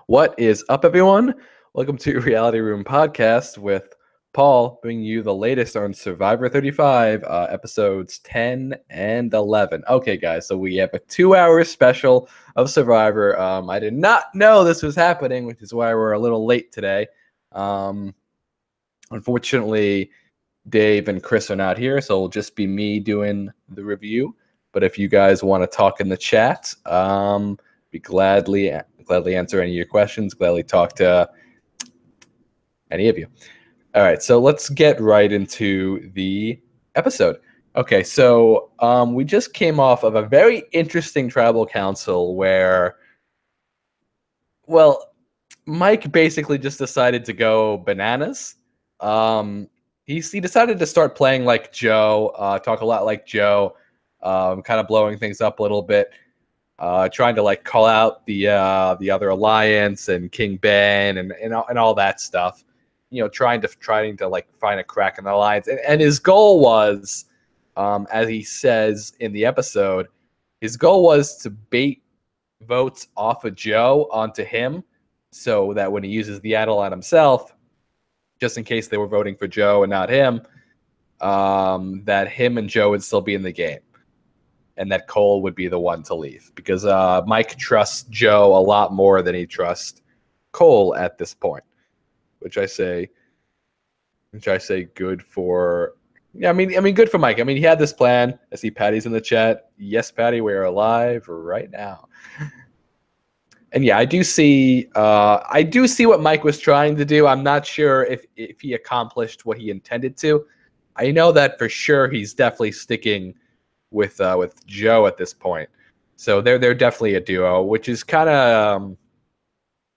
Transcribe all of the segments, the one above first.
What is up, everyone? Welcome to Reality Room Podcast with Paul, bringing you the latest on Survivor 35, episodes 10 and 11. Okay, guys, so we have a 2-hour special of Survivor. I did not know this was happening, which is why we're a little late today. Unfortunately, Dave and Chris are not here, so it'll just be me doing the review. But if you guys want to talk in the chat, we gladly answer any of your questions, gladly talk to any of you. All right, so let's get right into the episode. Okay, so we just came off of a very interesting tribal council where, well, Mike basically just decided to go bananas. He decided to start playing like Joe, talk a lot like Joe, kind of blowing things up a little bit. Trying to like call out the other alliance and King Ben and all that stuff, trying to like find a crack in the alliance. And his goal was, as he says in the episode, his goal was to bait votes off of Joe onto him, so that when he uses the idol on himself, just in case they were voting for Joe and not him, that him and Joe would still be in the game. And that Cole would be the one to leave, because Mike trusts Joe a lot more than he trusts Cole at this point, which I say good for. Yeah, I mean, good for Mike. I mean, he had this plan. I see Patty's in the chat. Yes, Patty, we are alive right now. And yeah, I do see what Mike was trying to do. I'm not sure if he accomplished what he intended to. I know that for sure he's definitely sticking with Joe at this point, so they're definitely a duo, which is kind of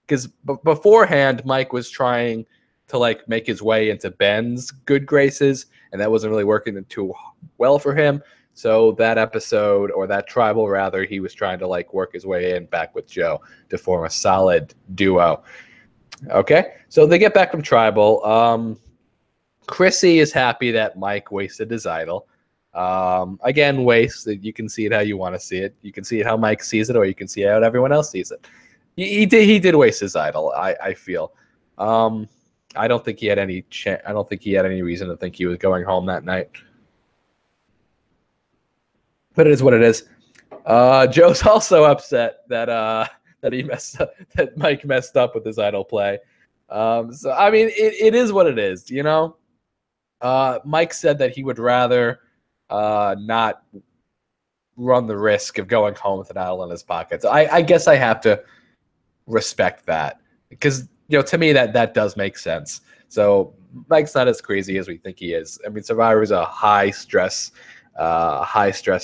because beforehand Mike was trying to like make his way into Ben's good graces, and that wasn't really working too well for him. So that episode, or that tribal rather, he was trying to like work his way in back with Joe to form a solid duo. Okay, so they get back from tribal. Chrissy is happy that Mike wasted his idol. Again, wasted. You can see it how you want to see it. You can see it how Mike sees it, or you can see it how everyone else sees it. He did waste his idol. I feel. I don't think he had any. I don't think he had any reason to think he was going home that night. But it is what it is. Joe's also upset that he messed up, that Mike messed up with his idol play. So I mean, it is what it is. Mike said that he would rather not run the risk of going home with an idol in his pocket. So I guess I have to respect that, because to me that does make sense. So Mike's not as crazy as we think he is. I mean, Survivor is a high stress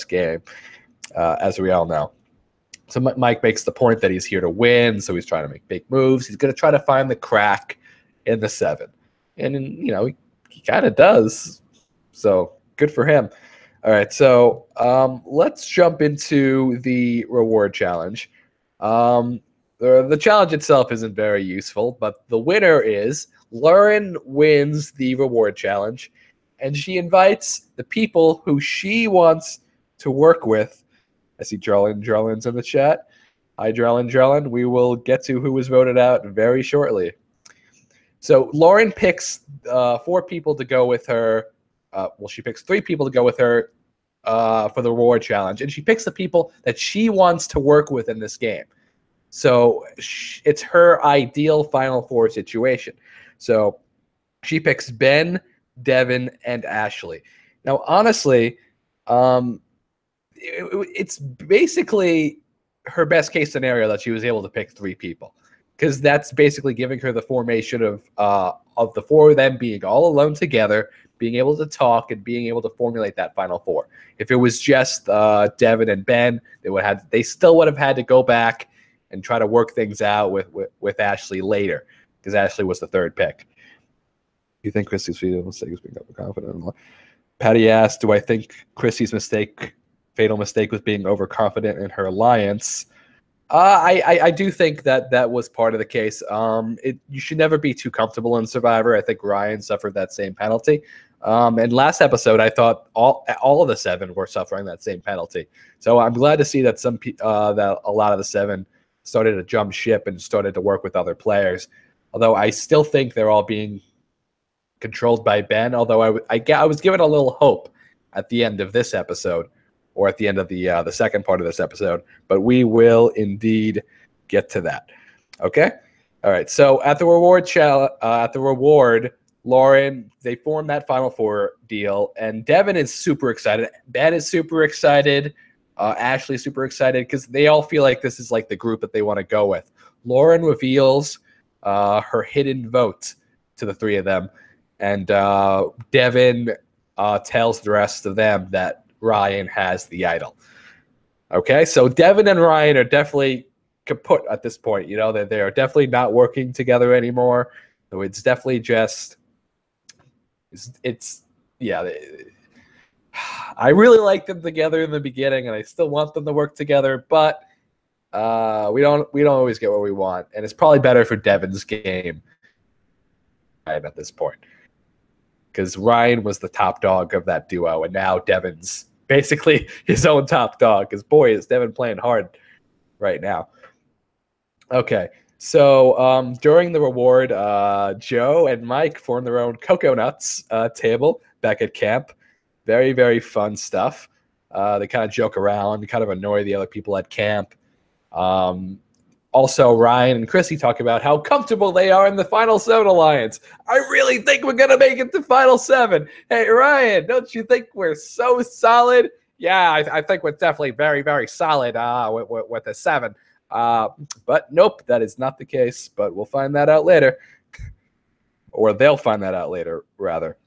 game, as we all know. So Mike makes the point that he's here to win, so he's trying to make big moves. He's going to try to find the crack in the 7, and he kind of does. So good for him. All right, so let's jump into the reward challenge. The challenge itself isn't very useful, but the winner is Lauren wins the reward challenge, and she invites the people who she wants to work with. I see Drellin's in the chat. Hi, Drellin. We will get to who was voted out very shortly. So Lauren picks 4 people to go with her. She picks 3 people to go with her for the reward challenge, and she picks the people that she wants to work with in this game. So it's her ideal Final Four situation. So she picks Ben, Devin, and Ashley. Now, honestly, it's basically her best case scenario that she was able to pick 3 people, because that's basically giving her the formation of the 4 of them being all alone together, being able to talk, and being able to formulate that Final Four. If it was just Devin and Ben, they still would have had to go back and try to work things out with Ashley later, because Ashley was the 3rd pick. You think Chrissy's mistake was being overconfident? Patty asked, "Do I think Chrissy's fatal mistake was being overconfident in her alliance?" I do think that was part of the case. You should never be too comfortable in Survivor. I think Ryan suffered that same penalty. And last episode, I thought all of the 7 were suffering that same penalty. So I'm glad to see that that a lot of the 7 started to jump ship and started to work with other players. Although I still think they're all being controlled by Ben. Although I was given a little hope at the end of this episode, or at the end of the second part of this episode. But we will indeed get to that. Okay. All right. So at the reward, Lauren, they formed that Final Four deal, and Devin is super excited. Ben is super excited. Ashley's super excited because they all feel like this is like the group that they want to go with. Lauren reveals her hidden vote to the three of them, and Devin tells the rest of them that Ryan has the idol. Okay, so Devin and Ryan are definitely kaput at this point. You know, they are definitely not working together anymore. So it's definitely just yeah. I really liked them together in the beginning, and I still want them to work together, but we don't always get what we want, and it's probably better for Devin's game at this point, because Ryan was the top dog of that duo, and now Devin's basically his own top dog. Because boy, is Devin playing hard right now. Okay. So during the reward, Joe and Mike formed their own Cocoa Nuts table back at camp. Very, very fun stuff. They kind of joke around, kind of annoy the other people at camp. Also, Ryan and Chrissy talk about how comfortable they are in the Final Seven Alliance. I really think we're going to make it to Final Seven. Hey, Ryan, don't you think we're so solid? Yeah, I think we're definitely very, very solid with a 7. But nope, that is not the case. But we'll find that out later. Or they'll find that out later, rather.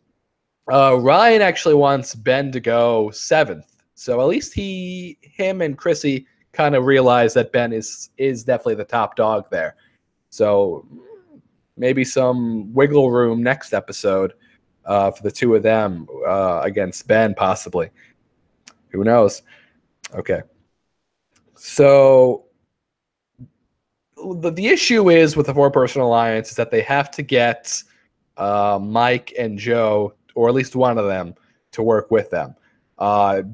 Ryan actually wants Ben to go 7th. So at least him and Chrissy kind of realize that Ben is definitely the top dog there. So maybe some wiggle room next episode for the two of them against Ben, possibly. Who knows? Okay. So the issue is with the 4-person alliance is that they have to get Mike and Joe, or at least one of them, to work with them.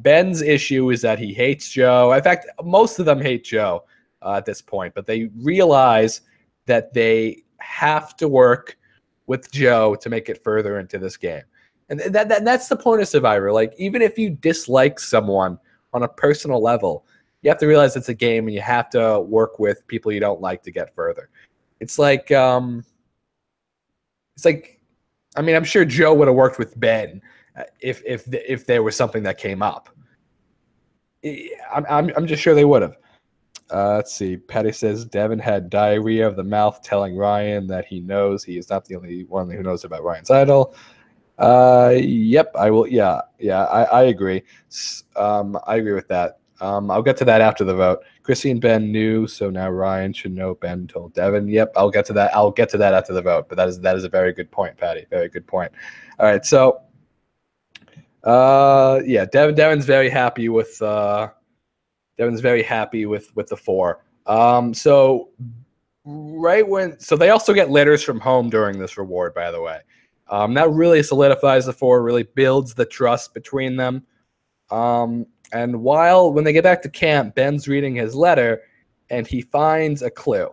Ben's issue is that he hates Joe. In fact, most of them hate Joe at this point, but they realize that they have to work with Joe to make it further into this game. And that's the point of Survivor. Like, even if you dislike someone on a personal level, you have to realize it's a game and you have to work with people you don't like to get further. It's like, I mean, I'm sure Joe would have worked with Ben if there was something that came up. I'm just sure they would have. Let's see. Patty says Devin had diarrhea of the mouth, telling Ryan that he knows he is not the only one who knows about Ryan's idol. Yep, I will. Yeah, I agree. I agree with that. I'll get to that after the vote. Chrissy and Ben knew, so now Ryan should know Ben told Devin. Yep, I'll get to that. I'll get to that after the vote. But that is a very good point, Patty. Very good point. All right, so yeah, Devin's very happy with the 4. So they also get letters from home during this reward, by the way. That really solidifies the 4, really builds the trust between them. And when they get back to camp, Ben's reading his letter, and he finds a clue.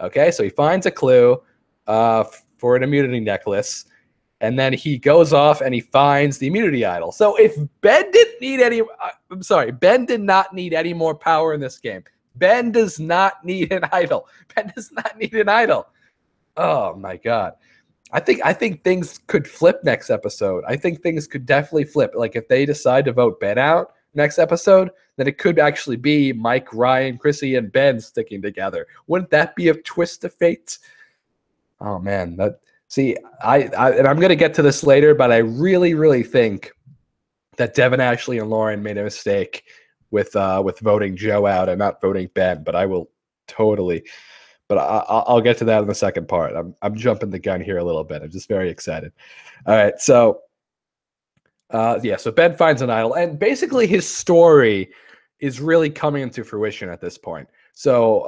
Okay, so he finds a clue for an immunity necklace, and then he goes off and he finds the immunity idol. So if Ben didn't need Ben did not need any more power in this game. Ben does not need an idol. Ben does not need an idol. Oh my God. I think things could flip next episode. I think things could definitely flip. Like, if they decide to vote Ben out next episode, then it could actually be Mike, Ryan, Chrissy, and Ben sticking together. Wouldn't that be a twist of fate? Oh man, and I'm gonna get to this later, but I really, really think that Devin, Ashley, and Lauren made a mistake with voting Joe out and not voting Ben. But I will totally. But I'll get to that in the second part. I'm jumping the gun here a little bit. I'm just very excited. All right, so so Ben finds an idol, and basically his story is really coming into fruition at this point. So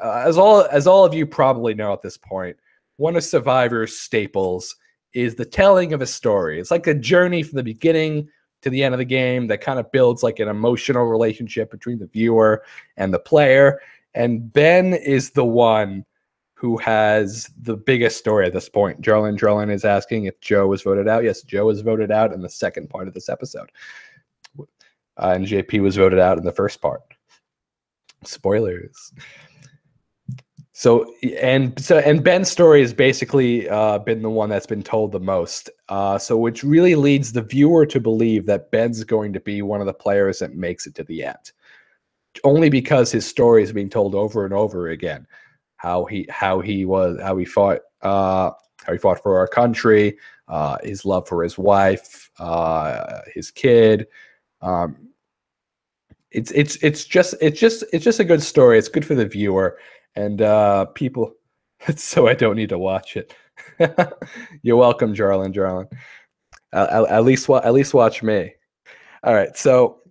as all of you probably know at this point, one of Survivor's staples is the telling of a story. It's like a journey from the beginning to the end of the game that kind of builds like an emotional relationship between the viewer and the player. And Ben is the one who has the biggest story at this point. Jarlin is asking if Joe was voted out. Yes, Joe was voted out in the second part of this episode. And JP was voted out in the first part. Spoilers. So Ben's story has basically been the one that's been told the most. So which really leads the viewer to believe that Ben's going to be one of the players that makes it to the end. Only because his story is being told over and over again. How he fought for our country, his love for his wife, his kid. It's just a good story. It's good for the viewer and people. So I don't need to watch it. You're welcome, Jarlin. At least watch me. All right, so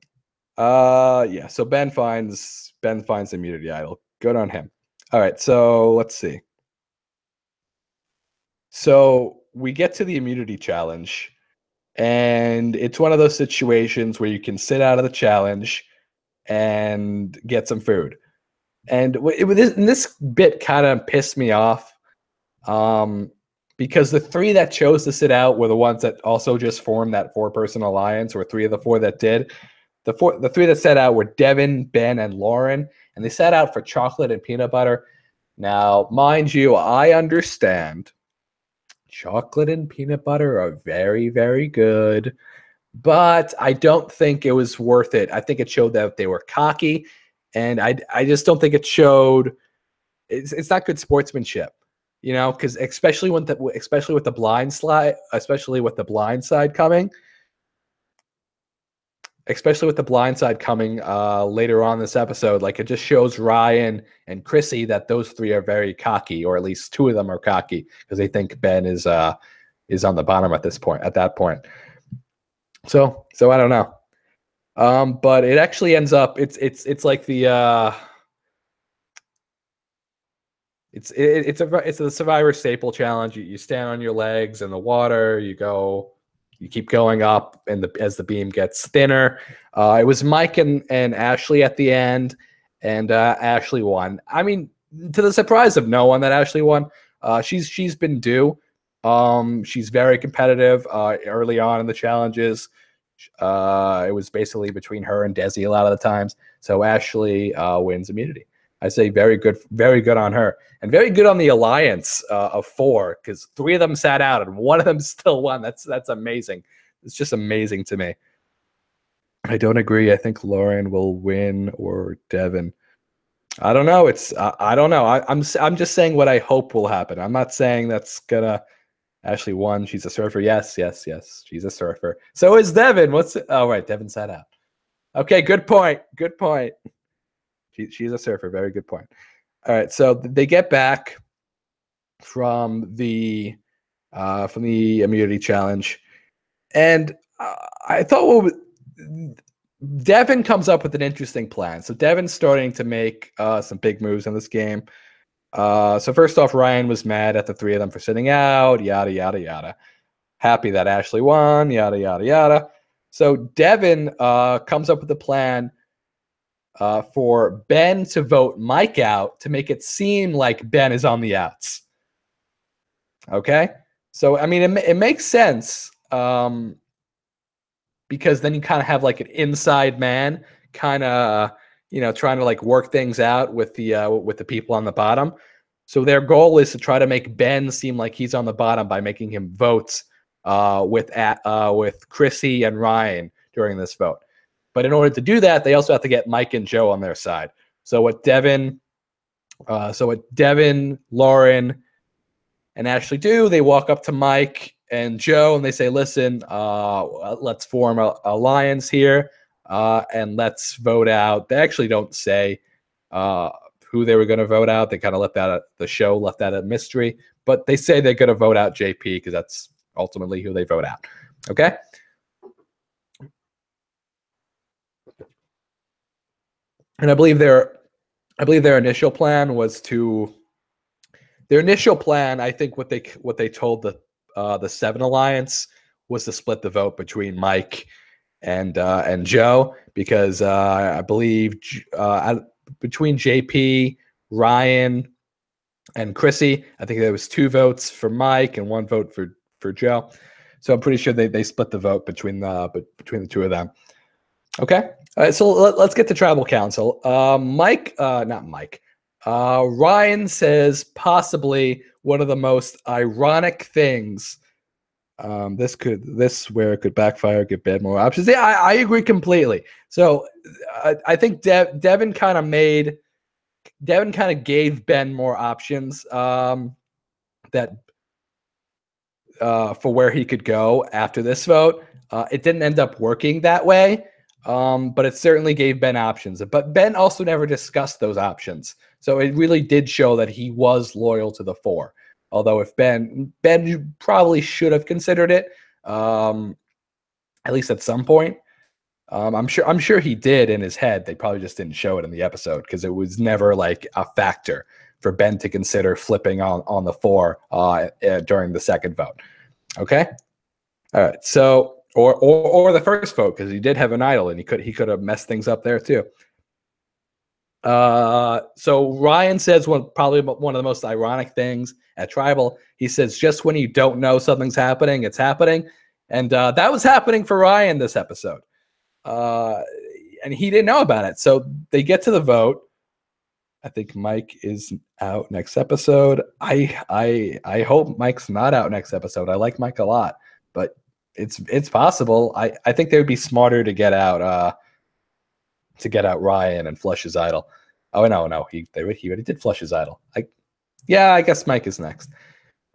yeah, so Ben finds the immunity idol. Good on him. All right, so let's see. So we get to the immunity challenge, and it's one of those situations where you can sit out of the challenge and get some food. And this bit kind of pissed me off because the three that chose to sit out were the ones that also just formed that 4-person alliance, or 3 of the 4 that did. The 3 that sat out were Devin, Ben, and Lauren, and they sat out for chocolate and peanut butter. Now, mind you, I understand chocolate and peanut butter are very, very good, but I don't think it was worth it. I think it showed that they were cocky, and I just don't think it showed. It's not good sportsmanship, you know, because especially with the blind side coming. Especially with the blind side coming later on this episode, like it just shows Ryan and Chrissy that those 3 are very cocky, or at least 2 of them are cocky because they think Ben is on the bottom at that point. So I don't know, but it actually ends up it's like the it's a Survivor staple challenge. You stand on your legs in the water, you keep going up, and as the beam gets thinner. It was Mike and Ashley at the end, and Ashley won. I mean, to the surprise of no one, that Ashley won. She's been due. She's very competitive. Early on in the challenges, it was basically between her and Desi a lot of the times. So Ashley wins immunity. I say very good on her, and very good on the alliance of 4, because 3 of them sat out and 1 of them still won. That's amazing. It's just amazing to me. I don't agree. I think Lauren will win, or Devin. I don't know. I don't know. I'm just saying what I hope will happen. I'm not saying that's gonna. Ashley won. She's a surfer. Yes. She's a surfer. So is Devin. Right. Devin sat out. Okay. Good point. She's a surfer. Very good point. All right, so they get back from the immunity challenge, and I thought Devin comes up with an interesting plan. So Devin's starting to make some big moves in this game. So first off, Ryan was mad at the 3 of them for sitting out. Yada yada yada. Happy that Ashley won. Yada yada yada. So Devin comes up with a plan. For Ben to vote Mike out to make it seem like Ben is on the outs. Okay? So, I mean, it makes sense because then you kind of have like an inside man kind of, trying to like work things out with the people on the bottom. So their goal is to try to make Ben seem like he's on the bottom by making him vote with Chrissy and Ryan during this vote. But in order to do that, they also have to get Mike and Joe on their side. So what Devin, Lauren, and Ashley do, they walk up to Mike and Joe and they say, "Listen, let's form an alliance here, and let's vote out." They actually don't say who they were going to vote out. They kind of left that a mystery. But they say they're going to vote out JP because that's ultimately who they vote out. Okay. And I believe their initial plan was I think what they told the 7 Alliance was to split the vote between Mike and Joe, because I believe between JP, Ryan, and Chrissy. I think there was 2 votes for Mike and 1 vote for Joe. So I'm pretty sure they split the vote between the 2 of them. Okay. All right. So let's get to Tribal Council. Not Mike. Ryan says possibly one of the most ironic things. This where it could backfire, give Ben more options. Yeah, I agree completely. So I think Devin kind of gave Ben more options that for where he could go after this vote. It didn't end up working that way, but it certainly gave Ben options. But Ben also never discussed those options. So it really did show that he was loyal to the 4. Although if Ben probably should have considered it, at least at some point. I'm sure he did in his head. They probably just didn't show it in the episode because it was never like a factor for Ben to consider flipping on the 4 during the second vote. Okay, all right. So or the first vote because he did have an idol and he could have messed things up there too. So Ryan says probably one of the most ironic things at Tribal. He says just when you don't know something's happening, it's happening, and that was happening for Ryan this episode. And he didn't know about it. So they get to the vote. I think Mike is out next episode. I hope Mike's not out next episode. I like Mike a lot, but it's possible. I think they would be smarter to get out Ryan and flush his idol. Oh no, he already did flush his idol. I guess Mike is next.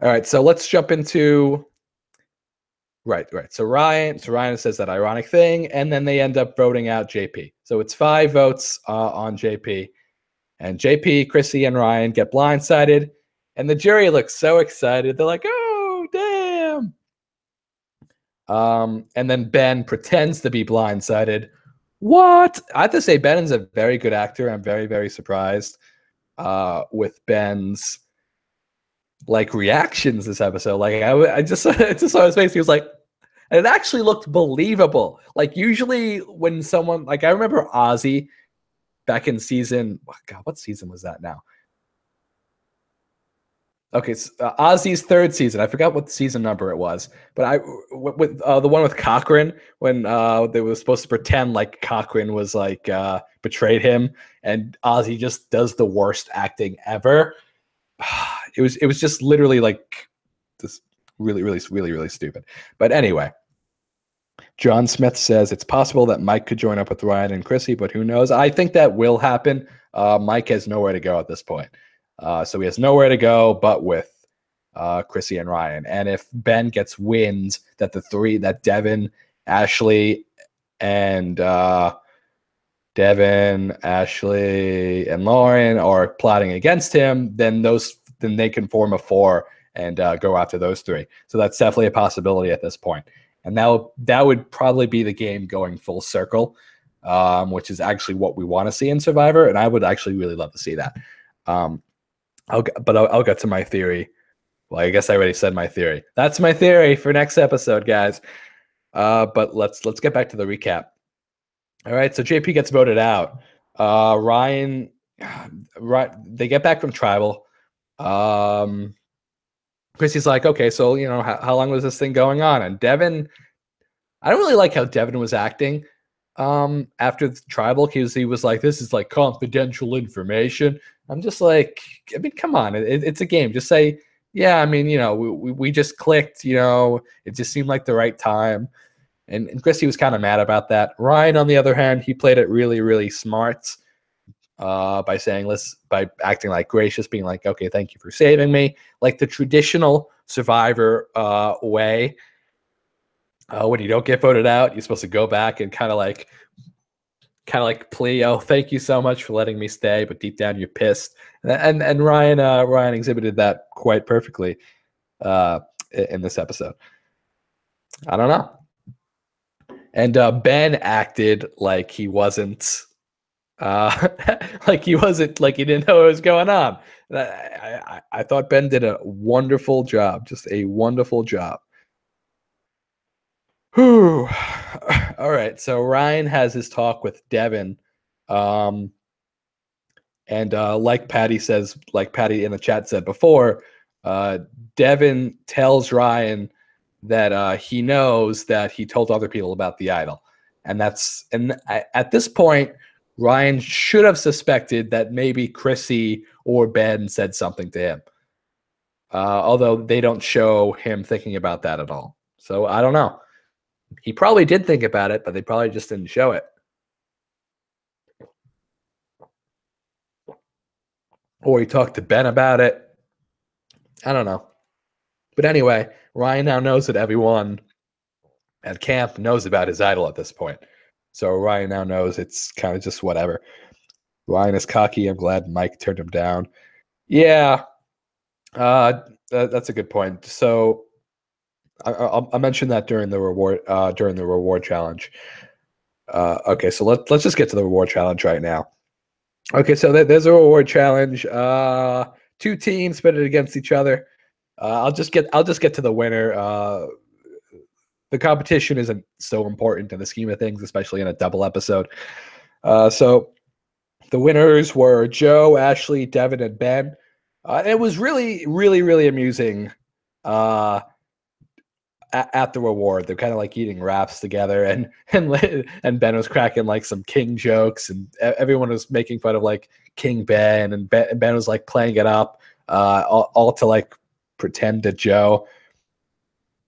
All right, so let's jump into right. So Ryan says that ironic thing, and then they end up voting out JP. So it's 5 votes on JP, and JP, Chrissy, and Ryan get blindsided, and the jury looks so excited. They're like, "Oh, damn!" And then Ben pretends to be blindsided. What? I have to say, Ben is a very good actor. I'm very, very surprised with Ben's reactions this episode. I just saw his face. He was like, and it actually looked believable. Usually when someone I remember Ozzy back in season. Oh God, what season was that now? Okay, it's Ozzy's 3rd season. I forgot what season number it was, but with the one with Cochran when they were supposed to pretend like Cochran was betrayed him, and Ozzy just does the worst acting ever. It was just literally this really stupid. But anyway, John Smith says it's possible that Mike could join up with Ryan and Chrissy, but who knows? I think that will happen. Mike has nowhere to go at this point. So he has nowhere to go but with Chrissy and Ryan. And if Ben gets wind that that Devin, Ashley, and Lauren are plotting against him, then they can form a 4 and go after those 3. So that's definitely a possibility at this point. And that would probably be the game going full circle, which is actually what we want to see in Survivor. And I would actually really love to see that. I'll get to my theory. Well, I guess I already said my theory. That's my theory for next episode, guys. But let's get back to the recap. All right, so JP gets voted out. Ryan, they get back from Tribal. Chrissy's like, okay, so how long was this thing going on? And Devin, I don't really like how Devin was acting after the Tribal, because he was like, this is confidential information. I'm just like, I mean, come on, it's a game. Just say, yeah, I mean, we just clicked, it just seemed like the right time. And Chrissy was kind of mad about that. Ryan, on the other hand, he played it really, really smart by acting gracious, being like, okay, thank you for saving me. Like the traditional Survivor way. When you don't get voted out, you're supposed to go back and kind of plea, oh, thank you so much for letting me stay, but deep down you're pissed. And Ryan exhibited that quite perfectly in this episode. I don't know. And Ben acted like he wasn't like he didn't know what was going on. I thought Ben did a wonderful job, just a wonderful job. Whew. All right, so Ryan has his talk with Devin, and And like Patty in the chat said before, Devin tells Ryan that he knows that he told other people about the idol. And at this point, Ryan should have suspected that maybe Chrissy or Ben said something to him. Although they don't show him thinking about that at all. So I don't know. He probably did think about it, but they probably just didn't show it. Or he talked to Ben about it. I don't know. But anyway, Ryan now knows that everyone at camp knows about his idol at this point. So Ryan now knows it's kind of just whatever. Ryan is cocky. I'm glad Mike turned him down. Yeah, that's a good point. So I'll mention that during the reward challenge. Okay, so let's just get to the reward challenge right now. Okay, so there's a reward challenge. Two teams pitted against each other. I'll just get to the winner. The competition isn't so important in the scheme of things, especially in a double episode. So the winners were Joe, Ashley, Devin, and Ben. It was really, really, really amusing at the reward. They're kind of like eating wraps together, and Ben was cracking like some King jokes, and everyone was making fun of like King Ben, and Ben was like playing it up, all to like pretend to Joe.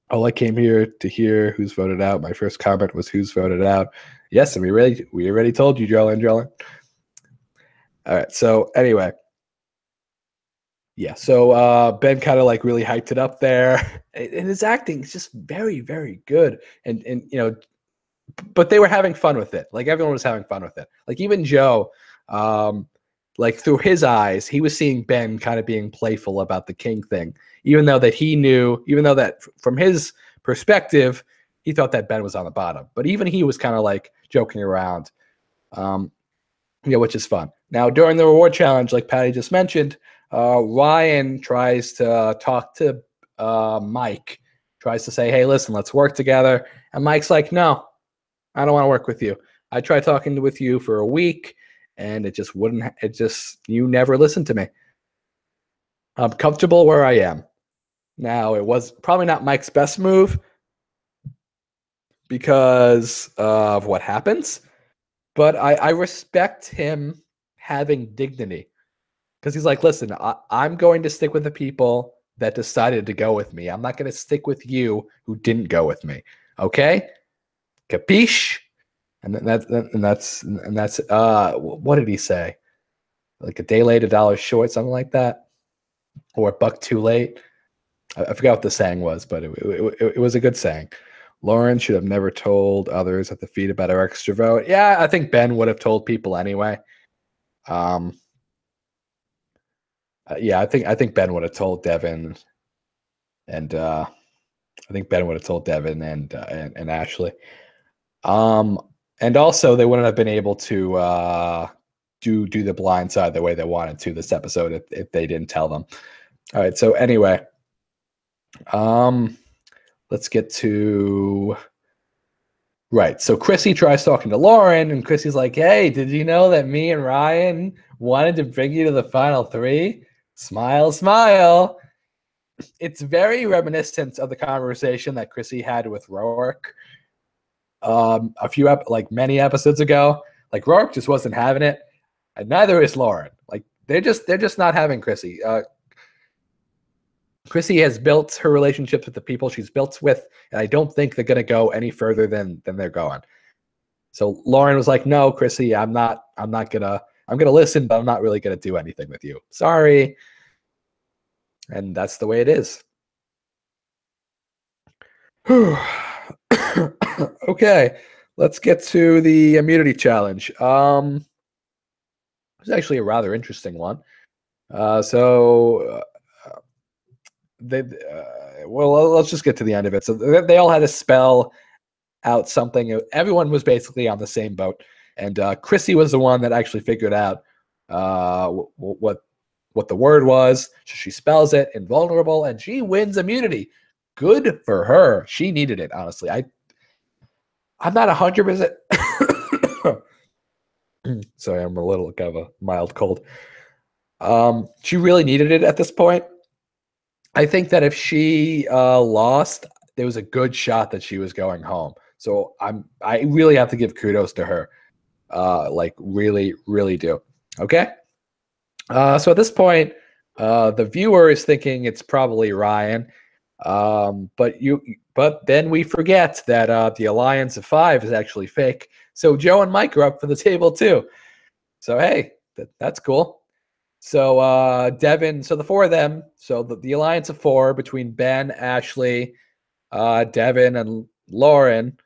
All I came here to hear who's voted out. My first comment was who's voted out. Yes, and we already told you, Jolin. All right. So anyway, yeah. So Ben kind of like really hyped it up there, and his acting is just very, very good. And you know, but they were having fun with it. Like everyone was having fun with it. Like even Joe, like through his eyes, he was seeing Ben kind of being playful about the King thing, even though that from his perspective, he thought that Ben was on the bottom. But even he was kind of like joking around, which is fun. Now, during the reward challenge, like Patty just mentioned, Ryan tries to talk to Mike, tries to say, hey, listen, let's work together. And Mike's like, no, I don't want to work with you. I tried talking with you for a week, and you never listened to me. I'm comfortable where I am. Now, it was probably not Mike's best move because of what happens, but I respect him having dignity because he's like, listen, I'm going to stick with the people that decided to go with me. I'm not going to stick with you who didn't go with me. Okay? Capiche? And that's what did he say? Like a day late, $1 short, something like that, or $1 too late. I forgot what the saying was, but it was a good saying. Lauren should have never told others at the feed about her extra vote. Yeah, I think Ben would have told people anyway. Yeah, I think Ben would have told Devin, and I think Ben would have told Devin and Ashley. And also they wouldn't have been able to do the blind side the way they wanted to this episode if they didn't tell them. All right, so anyway, let's get to right. So Chrissy tries talking to Lauren, and Chrissy's like, hey, did you know that me and Ryan wanted to bring you to the final 3? Smile, smile. It's very reminiscent of the conversation that Chrissy had with Roark many episodes ago. Like Roark just wasn't having it, and neither is Lauren. Like they're just not having Chrissy. Chrissy has built her relationships with the people she's built with, and I don't think they're going to go any further than they're going. So Lauren was like, no, Chrissy, I'm going to listen, but I'm not really going to do anything with you. Sorry. And that's the way it is. Okay, let's get to the immunity challenge. It was actually a rather interesting one. Let's just get to the end of it. So they all had to spell out something. Everyone was basically on the same boat, and Chrissy was the one that actually figured out what the word was. So she spells it, invulnerable, and she wins immunity. Good for her. She needed it, honestly. I'm not 100%. Sorry, I'm a little kind of a mild cold. She really needed it at this point. I think that if she lost, there was a good shot that she was going home. So I really have to give kudos to her. Like really, really do. Okay. So at this point, the viewer is thinking it's probably Ryan. But then we forget that the alliance of five is actually fake. So Joe and Mike are up for the table too. So hey, that's cool. So Devin, so the four of them, so the alliance of four between Ben, Ashley, Devin, and Lauren.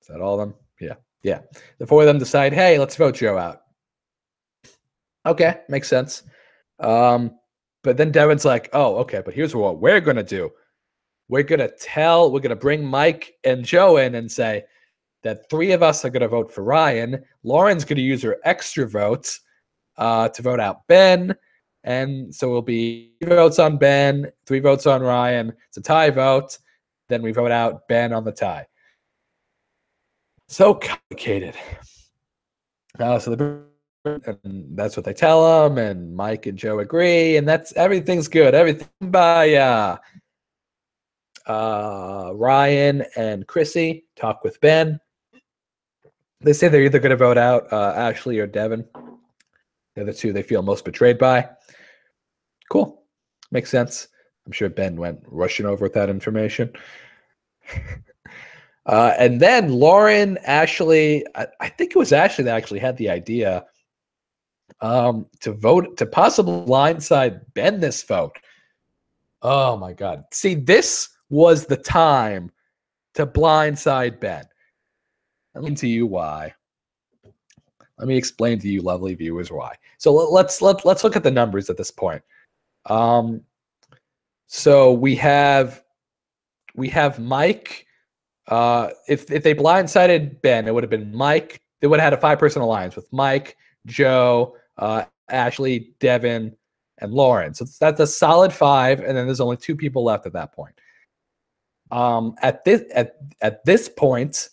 Is that all of them? Yeah. Yeah. The four of them decide, hey, let's vote Joe out. Okay, makes sense. But then Devin's like, oh, okay, but here's what we're gonna do. We're gonna bring Mike and Joe in and say that three of us are gonna vote for Ryan. Lauren's gonna use her extra votes to vote out Ben. And so it'll be 3 votes on Ben, 3 votes on Ryan. It's a tie vote. Then we vote out Ben on the tie. So complicated. And that's what they tell him, and Mike and Joe agree, and that's everything's good. Everything by Ryan and Chrissy talk with Ben. They say they're either going to vote out Ashley or Devin. They're the two they feel most betrayed by. Cool. Makes sense. I'm sure Ben went rushing over with that information. And then Lauren, Ashley, I think it was Ashley that actually had the idea to vote, to possibly blindside Ben this vote. Oh my God. See, this was the time to blindside Ben. Let me to you why. Let me explain to you, lovely viewers, why. So let's look at the numbers at this point. So we have Mike. If they blindsided Ben, it would have been Mike. They would have had a 5-person alliance with Mike, Joe, Ashley, Devin, and Lauren. So that's a solid 5, and then there's only 2 people left at that point. At this point,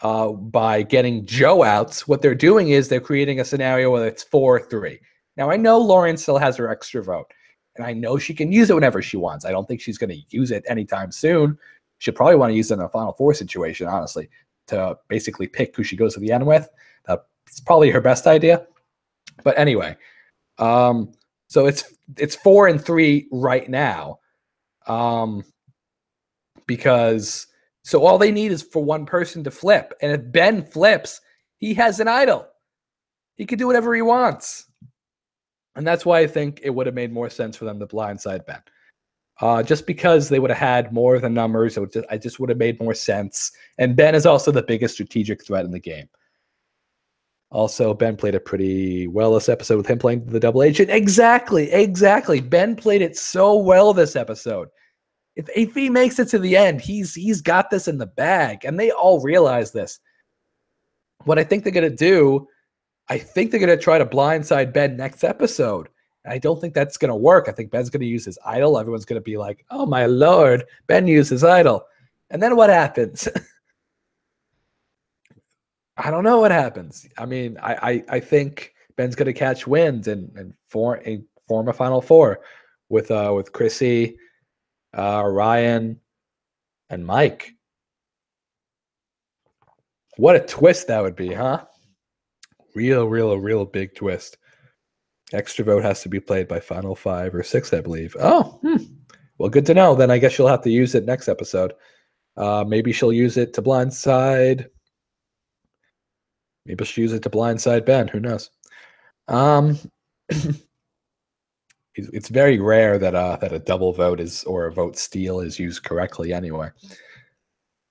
by getting Joe out, what they're doing is they're creating a scenario where it's 4-3. Now I know Lauren still has her extra vote, and I know she can use it whenever she wants. I don't think she's going to use it anytime soon. She'll probably want to use it in a Final Four situation, honestly, to basically pick who she goes to the end with. It's probably her best idea. But anyway, so it's 4-3 right now, because so all they need is for one person to flip, and if Ben flips, he has an idol. He can do whatever he wants, and that's why I think it would have made more sense for them to blindside Ben. Just because they would have had more of the numbers, I just would have made more sense. And Ben is also the biggest strategic threat in the game. Also, Ben played it pretty well this episode with him playing the double agent. Exactly. Ben played it so well this episode. If he makes it to the end, he's got this in the bag, and they all realize this. What I think they're gonna do, I think they're gonna try to blindside Ben next episode. I don't think that's going to work. I think Ben's going to use his idol. Everyone's going to be like, oh, my Lord, Ben used his idol. And then what happens? I don't know what happens. I mean, I think Ben's going to catch wind and form a Final Four with Chrissy, Ryan, and Mike. What a twist that would be, huh? Real big twist. Extra vote has to be played by Final 5 or 6, I believe. Oh, well, good to know. Then I guess she'll have to use it next episode. Maybe she'll use it to blindside. Maybe she'll use it to blindside Ben. Who knows? It's very rare that a double vote or a vote steal is used correctly anyway.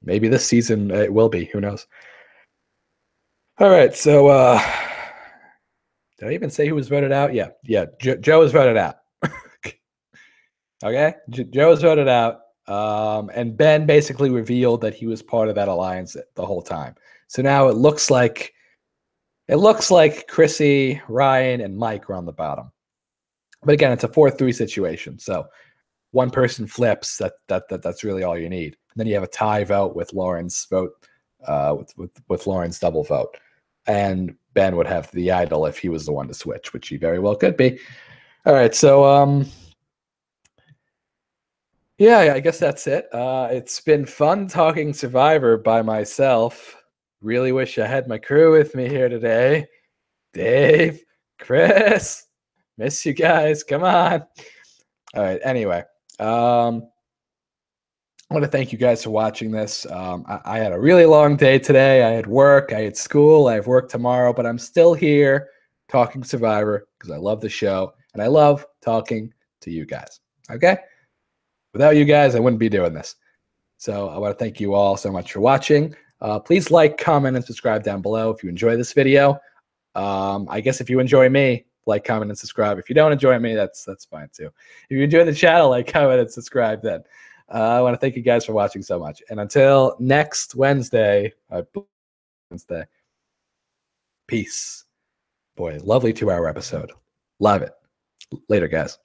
Maybe this season it will be. Who knows? All right, so did I even say who was voted out? Yeah. Joe was voted out. Okay, Joe was voted out, and Ben basically revealed that he was part of that alliance the whole time. So now it looks like Chrissy, Ryan, and Mike are on the bottom. But again, it's a 4-3 situation. So one person flips. That's really all you need. And then you have a tie vote with Lauren's vote, with Lauren's double vote. and Ben would have the idol if he was the one to switch, which he very well could be. All right, so yeah, I guess that's it. It's been fun talking Survivor by myself. Really wish I had my crew with me here today. Dave, Chris, miss you guys. Come on. All right. Anyway, I want to thank you guys for watching this. I had a really long day today. I had work, I had school, I have work tomorrow, but I'm still here talking Survivor because I love the show and I love talking to you guys. Okay? Without you guys, I wouldn't be doing this. So I want to thank you all so much for watching. Please like, comment, and subscribe down below if you enjoy this video. I guess if you enjoy me, like, comment, and subscribe. If you don't enjoy me, that's fine too. If you enjoy the channel, like, comment, and subscribe then. I want to thank you guys for watching so much. And until next Wednesday, peace. Boy, lovely 2-hour episode. Love it. Later, guys.